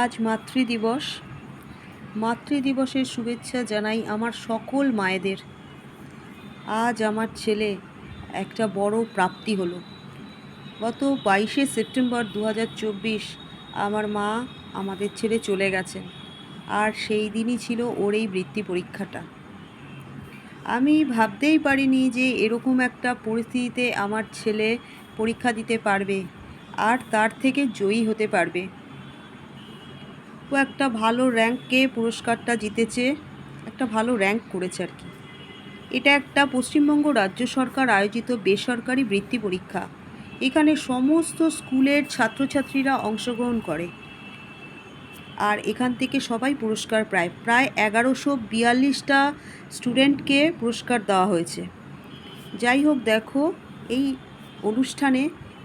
আজ মাতৃদিবস। মাতৃদিবসের শুভেচ্ছা জানাই আমার সকল মায়েদের। আজ আমার ছেলে একটা বড় প্রাপ্তি হলো। গত 22শে সেপ্টেম্বর 2024 আমার মা আমাদের ছেড়ে চলে গেছেন, আর সেই দিনই ছিল ওর এই বৃত্তি পরীক্ষাটা। আমি ভাবতেই পারিনি যে এরকম একটা পরিস্থিতিতে আমার ছেলে পরীক্ষা দিতে পারবে আর তার থেকে জয়ী হতে পারবে। ও একটা ভালো র্যাঙ্কে পুরস্কারটা জিতেছে, একটা ভালো র্যাঙ্ক করেছে আর কি। এটা একটা পশ্চিমবঙ্গ রাজ্য সরকার আয়োজিত বেসরকারি বৃত্তি পরীক্ষা। এখানে সমস্ত স্কুলের ছাত্রছাত্রীরা অংশগ্রহণ করে, আর এখান থেকে সবাই পুরস্কার প্রায় 1142টা স্টুডেন্টকে পুরস্কার দেওয়া হয়েছে। যাই হোক, দেখো এই অনুষ্ঠানে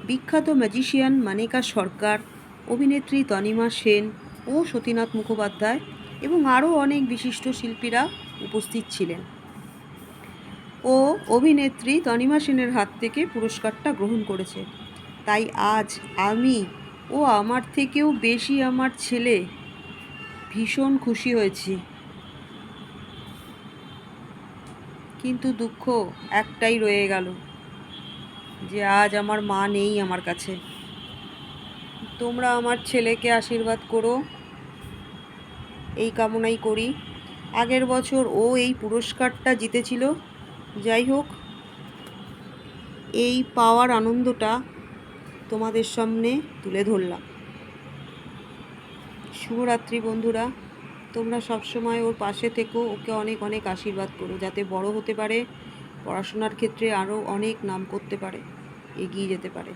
বিখ্যাত ম্যাজিশিয়ান মানিকা সরকার, অভিনেত্রী তনিমা সেন ও সতীনাথ মুখোপাধ্যায় এবং আরও অনেক বিশিষ্ট শিল্পীরা উপস্থিত ছিলেন। ও অভিনেত্রী তনিমা সেনের হাত থেকে পুরস্কারটা গ্রহণ করেছে। তাই আজ আমি ও আমার থেকেও বেশি আমার ছেলে ভীষণ খুশি হয়েছি। কিন্তু দুঃখ একটাই রয়ে গেল, যে আজ আমার মা নেই আমার কাছে। তোমরা আমার ছেলেকে আশীর্বাদ করো, এই কামনাই করি। আগের বছর ও এই পুরস্কারটা জিতেছিল। যাই হোক, এই পাওয়ার আনন্দটা তোমাদের সামনে তুলে ধরলাম। শুভরাত্রি বন্ধুরা, তোমরা সবসময় ওর পাশে থেকো, ওকে অনেক অনেক আশীর্বাদ করো, যাতে বড় হতে পারে, পড়াশোনার ক্ষেত্রে আরও অনেক নাম করতে পারে, এগিয়ে যেতে পারে।